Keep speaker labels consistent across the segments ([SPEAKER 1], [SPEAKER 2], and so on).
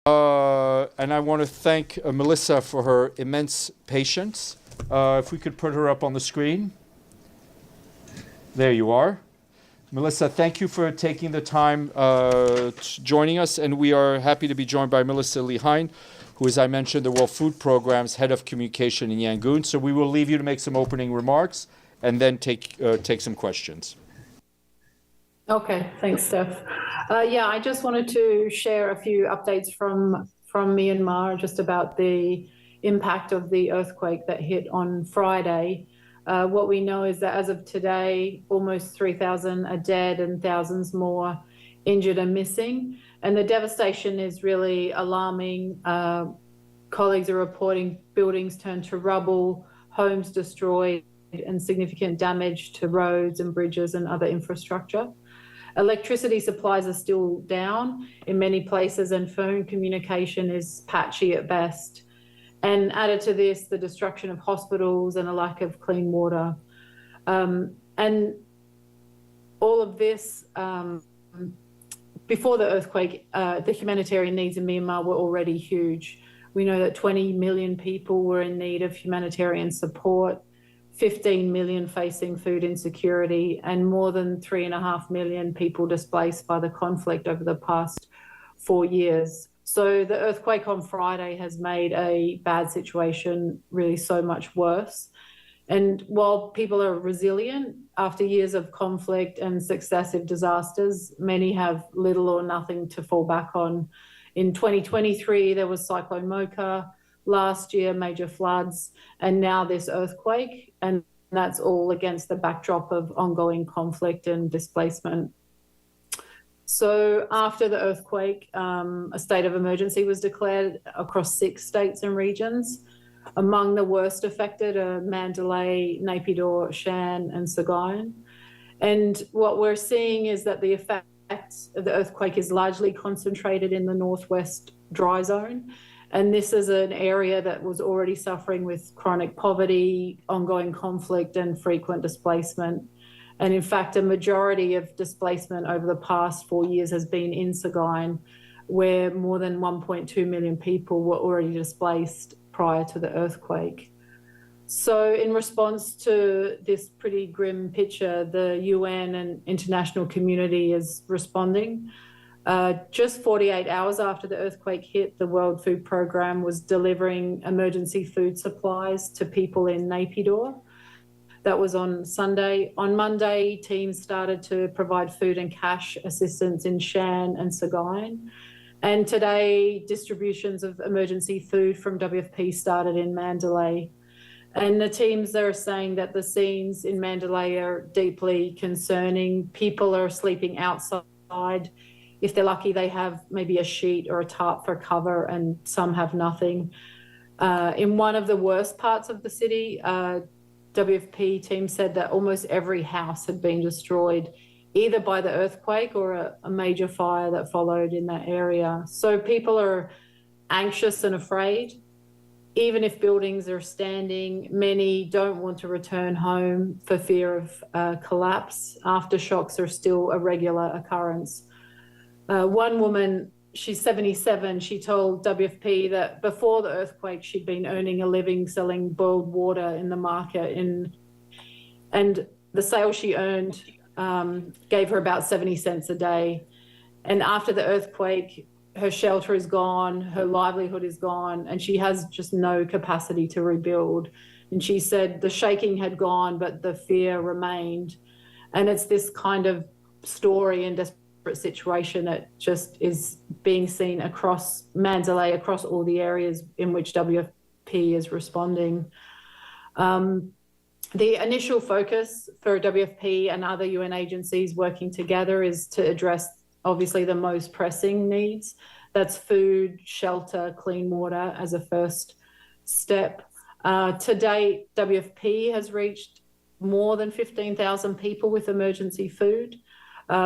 [SPEAKER 1] And I want to thank Melissa for her immense patience. If we could put her up on the screen. There you are. Melissa, thank you for taking the time joining us, and we are happy to be joined by Melissa Lee Hein, who, as I mentioned, the World Food Program's head of communication in Yangon. So we will leave you to make some opening remarks and then take some questions.
[SPEAKER 2] Okay, thanks, Steph. I just wanted to share a few updates from Myanmar just about the impact of the earthquake that hit on Friday. What we know is that as of today, almost 3,000 are dead and thousands more injured and missing. And the devastation is really alarming. Colleagues are reporting buildings turned to rubble, homes destroyed, and significant damage to roads and bridges and other infrastructure. Electricity supplies are still down in many places, and phone communication is patchy at best. And added to this, the destruction of hospitals and a lack of clean water. And all of this, before the earthquake, the humanitarian needs in Myanmar were already huge. We know that 20 million people were in need of humanitarian support, 15 million facing food insecurity, and more than 3.5 million people displaced by the conflict over the past 4 years. So the earthquake on Friday has made a bad situation really so much worse. And while people are resilient after years of conflict and successive disasters, many have little or nothing to fall back on. In 2023, there was Cyclone Mocha. Last year, major floods, and now this earthquake, and that's all against the backdrop of ongoing conflict and displacement. So after the earthquake, a state of emergency was declared across 6 states and regions. Among the worst affected are Mandalay, Naypyidaw, Shan, and Sagaing. And what we're seeing is that the effect of the earthquake is largely concentrated in the northwest dry zone. And this is an area that was already suffering with chronic poverty, ongoing conflict, and frequent displacement. And in fact, a majority of displacement over the past 4 years has been in Sagaing, where more than 1.2 million people were already displaced prior to the earthquake. So in response to this pretty grim picture, the UN and international community is responding. Just 48 hours after the earthquake hit, the World Food Programme was delivering emergency food supplies to people in Naypyidaw. That was on Sunday. On Monday, teams started to provide food and cash assistance in Shan and Sagaing. And today, distributions of emergency food from WFP started in Mandalay. And the teams are saying that the scenes in Mandalay are deeply concerning. People are sleeping outside. If they're lucky, they have maybe a sheet or a tarp for cover, and some have nothing. In one of the worst parts of the city, WFP team said that almost every house had been destroyed, either by the earthquake or a major fire that followed in that area. So people are anxious and afraid. Even if buildings are standing, many don't want to return home for fear of collapse. Aftershocks are still a regular occurrence. One woman, she's 77, she told WFP that before the earthquake, she'd been earning a living selling boiled water in the market, and the sale she earned gave her about 70 cents a day. And after the earthquake, her shelter is gone, her livelihood is gone, and she has just no capacity to rebuild. And she said the shaking had gone, but the fear remained. And it's this kind of story and desperate situation that just is being seen across Mandalay, across all the areas in which WFP is responding. The initial focus for WFP and other UN agencies working together is to address obviously the most pressing needs. That's food, shelter, clean water as a first step. To date, WFP has reached more than 15,000 people with emergency food.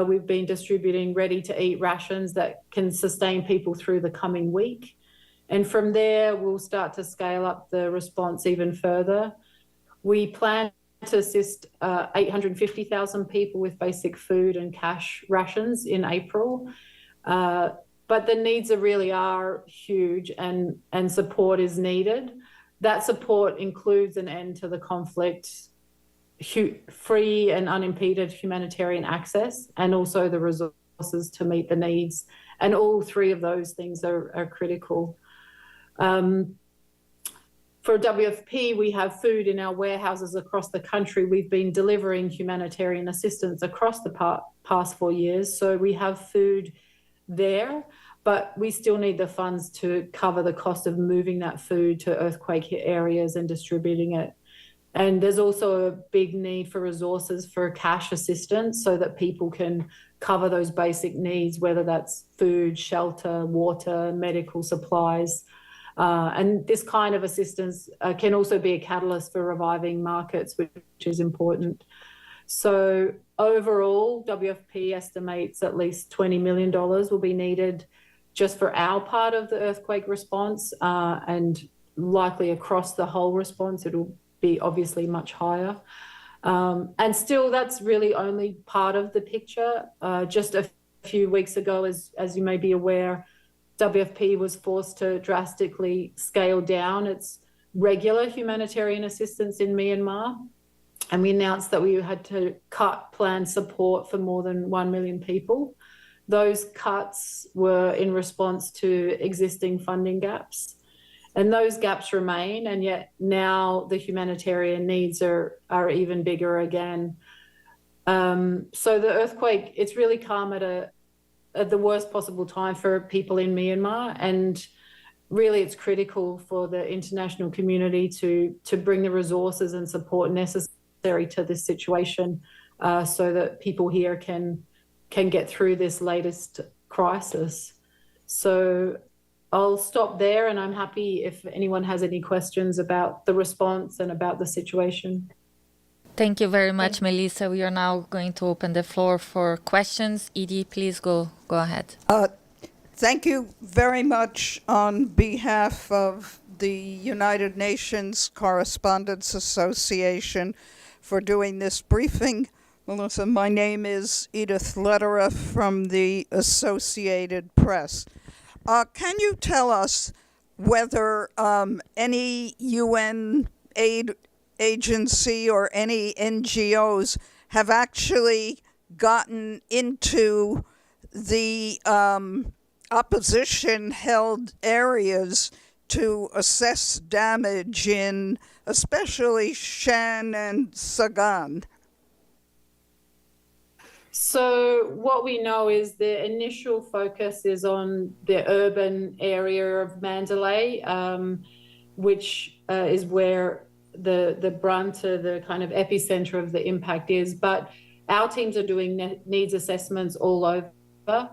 [SPEAKER 2] We've been distributing ready-to-eat rations that can sustain people through the coming week. And from there, we'll start to scale up the response even further. We plan to assist 850,000 people with basic food and cash rations in April. But but the needs really are huge, and support is needed. That support includes an end to the conflict, free and unimpeded humanitarian access, and also the resources to meet the needs. And all three of those things are critical. For WFP, we have food in our warehouses across the country. We've been delivering humanitarian assistance across the past 4 years. So we have food there, but we still need the funds to cover the cost of moving that food to earthquake hit areas and distributing it. And there's also a big need for resources for cash assistance so that people can cover those basic needs, whether that's food, shelter, water, medical supplies. And this kind of assistance can also be a catalyst for reviving markets, which is important. So overall, WFP estimates at least $20 million will be needed just for our part of the earthquake response, and likely across the whole response, it'll be obviously much higher. And still, that's really only part of the picture. Just a few weeks ago, as you may be aware, WFP was forced to drastically scale down its regular humanitarian assistance in Myanmar. And we announced that we had to cut planned support for more than 1 million people. Those cuts were in response to existing funding gaps. And those gaps remain, and yet now the humanitarian needs are even bigger again. So the earthquake, it's really come at the worst possible time for people in Myanmar, and really it's critical for the international community to bring the resources and support necessary to this situation, so that people here can get through this latest crisis. So I'll stop there, and I'm happy if anyone has any questions about the response and about the situation.
[SPEAKER 3] Thank you very much, Melissa. We are now going to open the floor for questions. Edie, please go ahead.
[SPEAKER 4] Thank you very much on behalf of the United Nations Correspondents Association for doing this briefing. Melissa, my name is Edith Lederer from the Associated Press. Can you tell us whether any UN aid agency or any NGOs have actually gotten into the opposition-held areas to assess damage in especially Shan and Sagan?
[SPEAKER 2] So what we know is the initial focus is on the urban area of Mandalay, which is where the brunt of the kind of epicenter of the impact is. But our teams are doing needs assessments all over.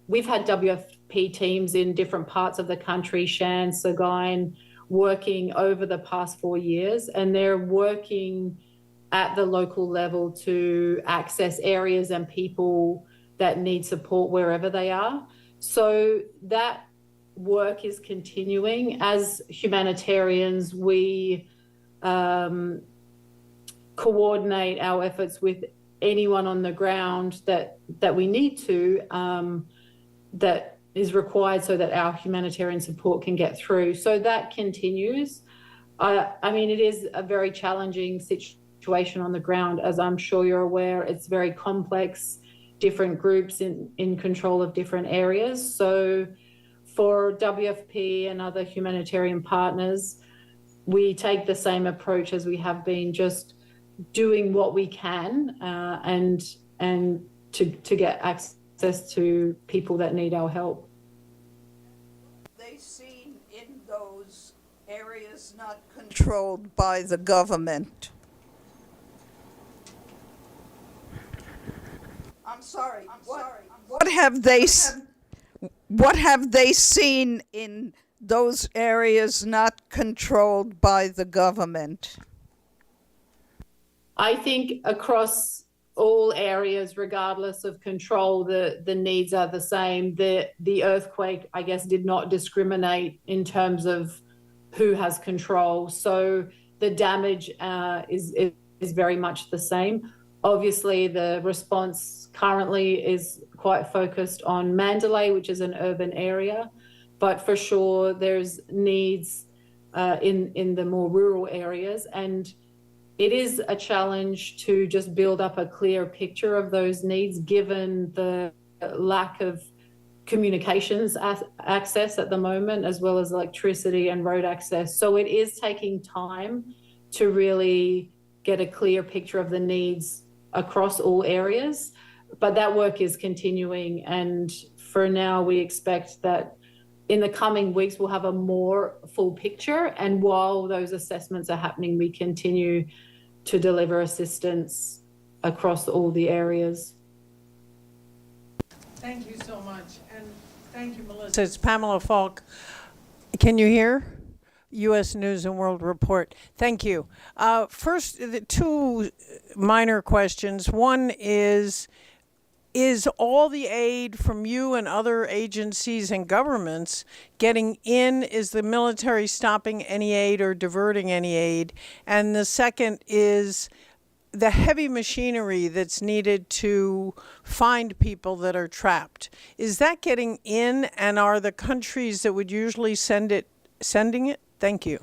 [SPEAKER 2] We've had WFP teams in different parts of the country, Shan, Sagaing, working over the past 4 years, and they're working at the local level to access areas and people that need support wherever they are. So that work is continuing. As humanitarians, we coordinate our efforts with anyone on the ground that we need to, that is required so that our humanitarian support can get through. So that continues. I mean, it is a very challenging situation on the ground, as I'm sure you're aware. It's very complex, different groups in control of different areas. So for WFP and other humanitarian partners, we take the same approach as we have been, just doing what we can and to get access to people that need our help.
[SPEAKER 4] They seen in those areas not controlled by the government. I'm sorry. What have they seen in those areas not controlled by the government?
[SPEAKER 2] I think across all areas, regardless of control, the needs are the same. The earthquake, I guess, did not discriminate in terms of who has control. So the damage is very much the same. Obviously, the response currently is quite focused on Mandalay, which is an urban area, but for sure there's needs in the more rural areas, and it is a challenge to just build up a clear picture of those needs given the lack of communications access at the moment, as well as electricity and road access. So it is taking time to really get a clear picture of the needs across all areas, but that work is continuing, and for now we expect that in the coming weeks we'll have a more full picture, and while those assessments are happening we continue to deliver assistance across all the areas.
[SPEAKER 5] Thank you so much, and thank you, Melissa. It's Pamela Falk. Can you hear? U.S. News and World Report. Thank you. First, the two minor questions. One is all the aid from you and other agencies and governments getting in? Is the military stopping any aid or diverting any aid? And the second is the heavy machinery that's needed to find people that are trapped. Is that getting in, and are the countries that would usually sending it? Thank you.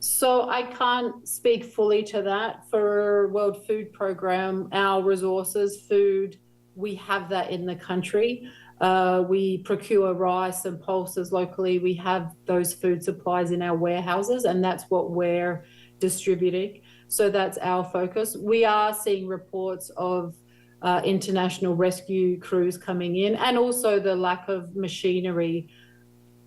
[SPEAKER 2] So I can't speak fully to that. For World Food Programme, our resources, food, we have that in the country. We procure rice and pulses locally. We have those food supplies in our warehouses, and that's what we're distributing. So that's our focus. We are seeing reports of international rescue crews coming in, and also the lack of machinery.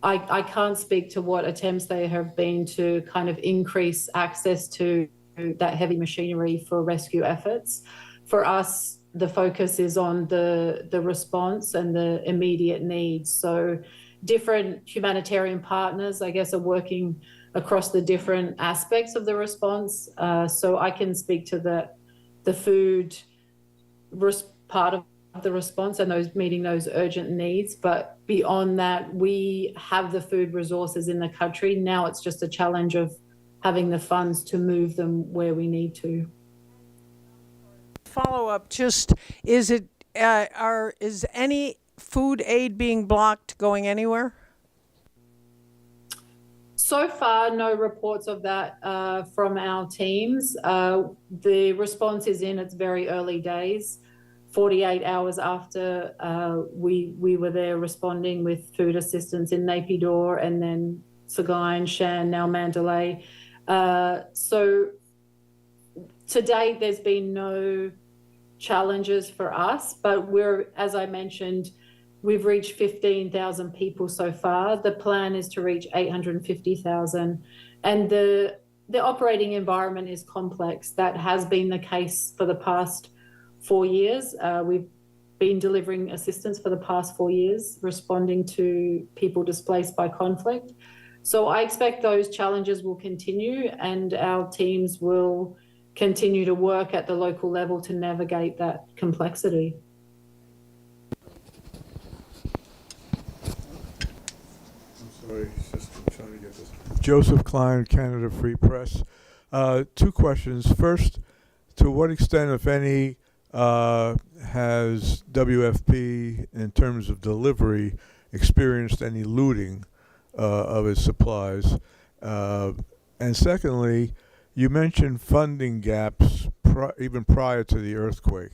[SPEAKER 2] I can't speak to what attempts there have been to kind of increase access to that heavy machinery for rescue efforts. For us, the focus is on the response and the immediate needs. So different humanitarian partners, I guess, are working across the different aspects of the response. So I can speak to the food part of the response and those meeting those urgent needs, but beyond that we have the food resources in the country. Now it's just a challenge of having the funds to move them where we need to.
[SPEAKER 5] Follow up, just is any food aid being blocked going anywhere?
[SPEAKER 2] So far, no reports of that from our teams. The response is in its very early days. 48 hours after we were there responding with food assistance in Naypyidaw and then Sagaing, Shan, now Mandalay. So to date, there's been no challenges for us, but as I mentioned, we've reached 15,000 people so far. The plan is to reach 850,000. And the operating environment is complex. That has been the case for the past 4 years. We've been delivering assistance for the past 4 years, responding to people displaced by conflict. So I expect those challenges will continue, and our teams will continue to work at the local level to navigate that complexity.
[SPEAKER 6] I'm sorry, just trying to get this. Joseph Klein, Canada Free Press. Two questions. First, to what extent, if any, has WFP, in terms of delivery, experienced any looting of its supplies? And secondly, you mentioned funding gaps even prior to the earthquake.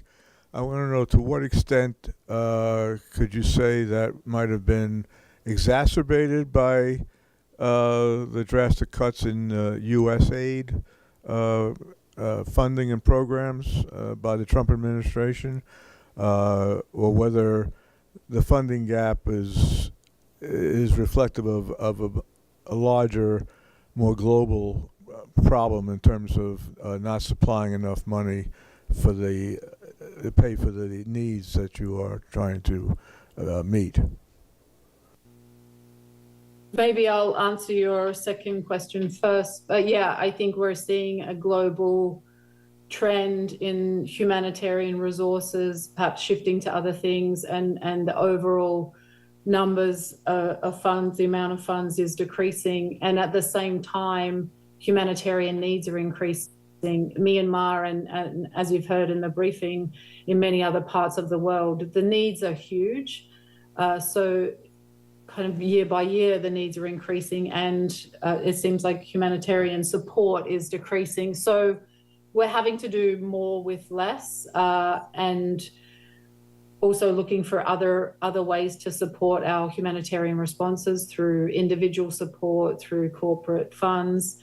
[SPEAKER 6] I want to know, to what extent could you say that might have been exacerbated by the drastic cuts in U.S. aid funding and programs by the Trump administration, or whether the funding gap is reflective of a larger, more global problem in terms of not supplying enough money for the pay for the needs that you are trying to meet.
[SPEAKER 2] Maybe I'll answer your second question first. But yeah, I think we're seeing a global trend in humanitarian resources, perhaps shifting to other things, and the overall numbers of funds, the amount of funds is decreasing. And at the same time, humanitarian needs are increasing. Myanmar and as you've heard in the briefing, in many other parts of the world. The needs are huge. So kind of year by year, the needs are increasing, and it seems like humanitarian support is decreasing. So we're having to do more with less, and also looking for other ways to support our humanitarian responses through individual support, through corporate funds.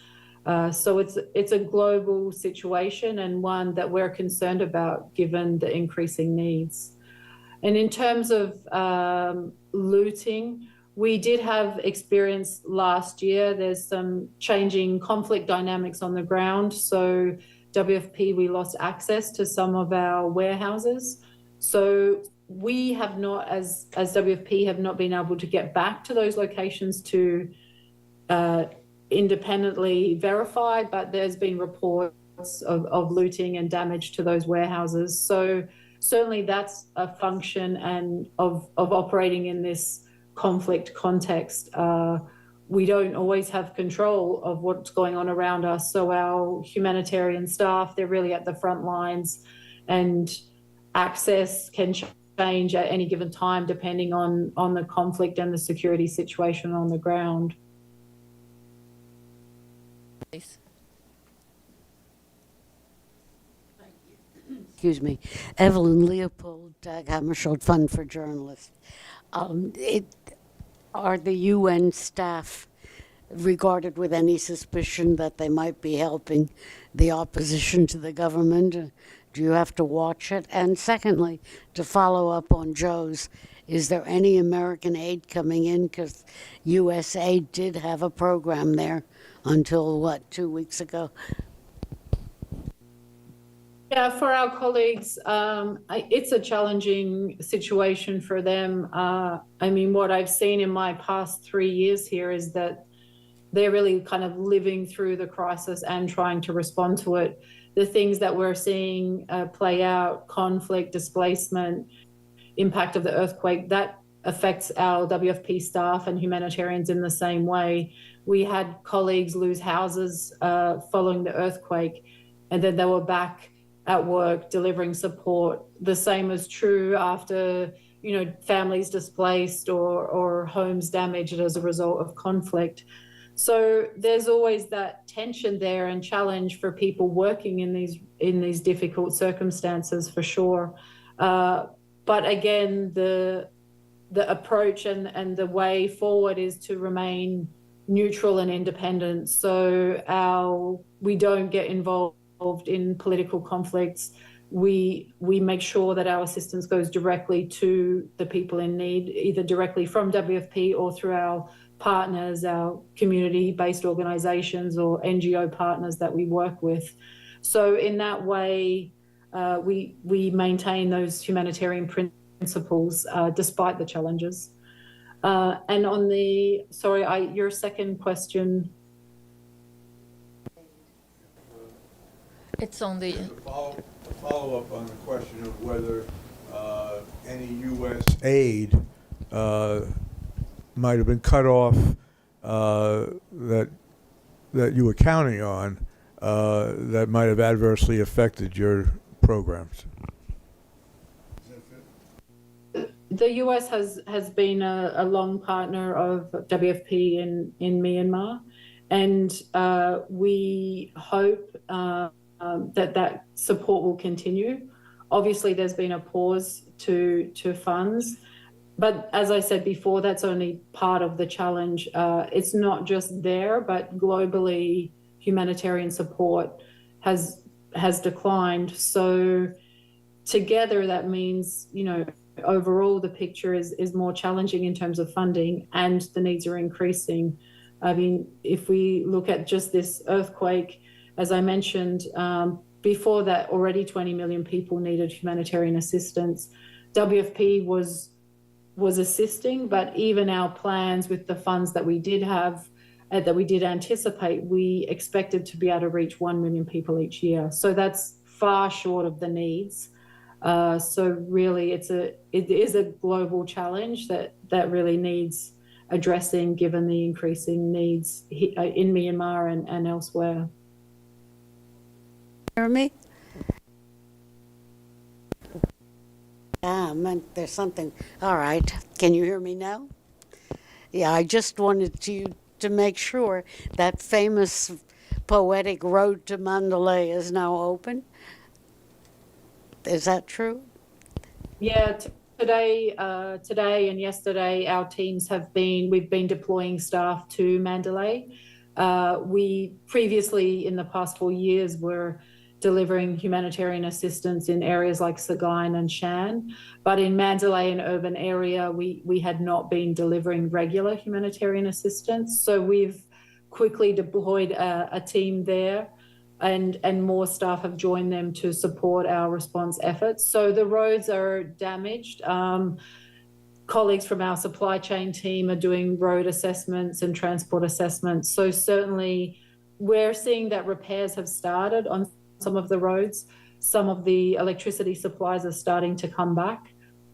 [SPEAKER 2] So it's a global situation, and one that we're concerned about given the increasing needs. And in terms of looting, we did have experience last year. There's some changing conflict dynamics on the ground. So WFP, we lost access to some of our warehouses. So we have not, as WFP, have not been able to get back to those locations to independently verify, but there's been reports of looting and damage to those warehouses. So certainly that's a function and of operating in this conflict context. We don't always have control of what's going on around us. So our humanitarian staff, they're really at the front lines, and access can change at any given time depending on the conflict and the security situation on the ground.
[SPEAKER 3] Please.
[SPEAKER 7] Excuse me, Evelyn Leopold, Dag Hammarskjöld Fund for Journalists. Are the UN staff regarded with any suspicion that they might be helping the opposition to the government? Do you have to watch it? And secondly, to follow up on Joe's, is there any American aid coming in? Because US aid did have a program there until, 2 weeks ago?
[SPEAKER 2] Yeah, for our colleagues, it's a challenging situation for them. I mean, what I've seen in my past 3 years here is that they're really kind of living through the crisis and trying to respond to it. The things that we're seeing play out, conflict, displacement, impact of the earthquake, that affects our WFP staff and humanitarians in the same way. We had colleagues lose houses following the earthquake, and then they were back at work delivering support. The same is true after, families displaced or homes damaged as a result of conflict. So there's always that tension there and challenge for people working in these difficult circumstances, for sure. But again, the approach and the way forward is to remain neutral and independent. So we don't get involved in political conflicts. We make sure that our assistance goes directly to the people in need, either directly from WFP or through our partners, our community-based organizations or NGO partners that we work with. So in that way, we maintain those humanitarian principles despite the challenges. And on your second question.
[SPEAKER 3] It's on the...
[SPEAKER 6] Follow up on the question of whether any U.S. aid might have been cut off that you were counting on that might have adversely affected your programs.
[SPEAKER 2] The U.S. has been a long partner of WFP in Myanmar, and we hope that support will continue. Obviously, there's been a pause to funds, but as I said before, that's only part of the challenge. It's not just there, but globally, humanitarian support has declined. So together, that means, overall, the picture is more challenging in terms of funding, and the needs are increasing. I mean, if we look at just this earthquake, as I mentioned, before that, already 20 million people needed humanitarian assistance. WFP was assisting, but even our plans with the funds that we did have, that we did anticipate, we expected to be able to reach 1 million people each year. So that's far short of the needs. So really, it is a global challenge that really needs addressing, given the increasing needs in Myanmar and elsewhere.
[SPEAKER 7] Hear me? Ah, man, there's something. All right. Can you hear me now? Yeah, I just wanted to make sure that famous poetic road to Mandalay is now open. Is that true?
[SPEAKER 2] Yeah, today and yesterday, our teams we've been deploying staff to Mandalay. We previously, in the past 4 years, were delivering humanitarian assistance in areas like Sagaing and Shan. But in Mandalay, an urban area, we had not been delivering regular humanitarian assistance. So we've quickly deployed a team there, and more staff have joined them to support our response efforts. So the roads are damaged. Colleagues from our supply chain team are doing road assessments and transport assessments. So certainly we're seeing that repairs have started on some of the roads. Some of the electricity supplies are starting to come back.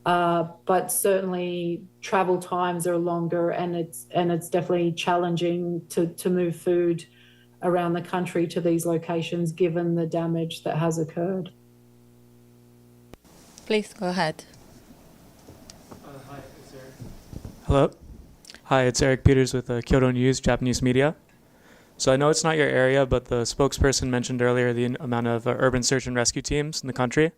[SPEAKER 2] But certainly travel times are longer, and it's definitely challenging to move food around the country to these locations given the damage that has occurred.
[SPEAKER 3] Please go ahead.
[SPEAKER 8] Hi, it's Eric. Hello. Hi, it's Eric Peters with Kyoto News, Japanese media. So I know it's not your area, but the spokesperson mentioned earlier the amount of urban search and rescue teams in the country,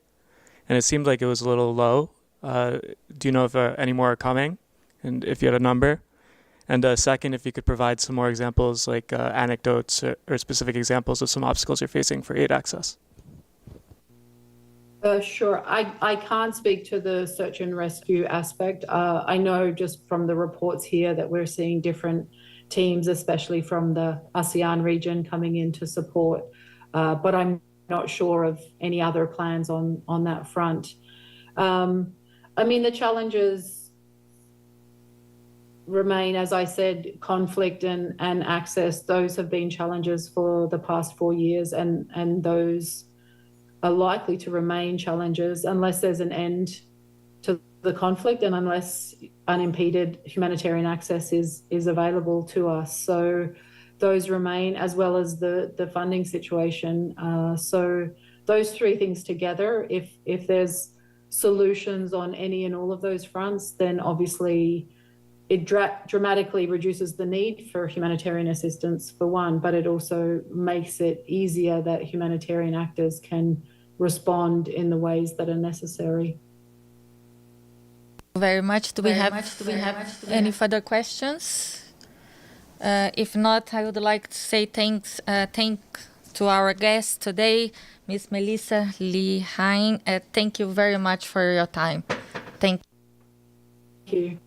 [SPEAKER 8] and it seemed like it was a little low. Do you know if any more are coming, and if you had a number? And second, if you could provide some more examples, like anecdotes or specific examples of some obstacles you're facing for aid access.
[SPEAKER 2] Sure. I can't speak to the search and rescue aspect. I know just from the reports here that we're seeing different teams, especially from the ASEAN region, coming in to support. But I'm not sure of any other plans on that front. I mean, the challenges remain, as I said, conflict and access. Those have been challenges for the past 4 years, and those are likely to remain challenges unless there's an end to the conflict and unless unimpeded humanitarian access is available to us. So those remain, as well as the funding situation. So those three things together, if there's solutions on any and all of those fronts, then obviously it dramatically reduces the need for humanitarian assistance, for one, but it also makes it easier that humanitarian actors can respond in the ways that are necessary.
[SPEAKER 3] Very much. Do we have any further questions? If not, I would like to say thank to our guest today, Ms. Melissa Lee Hein. Thank you very much for your time. Thank you.
[SPEAKER 2] Thank you.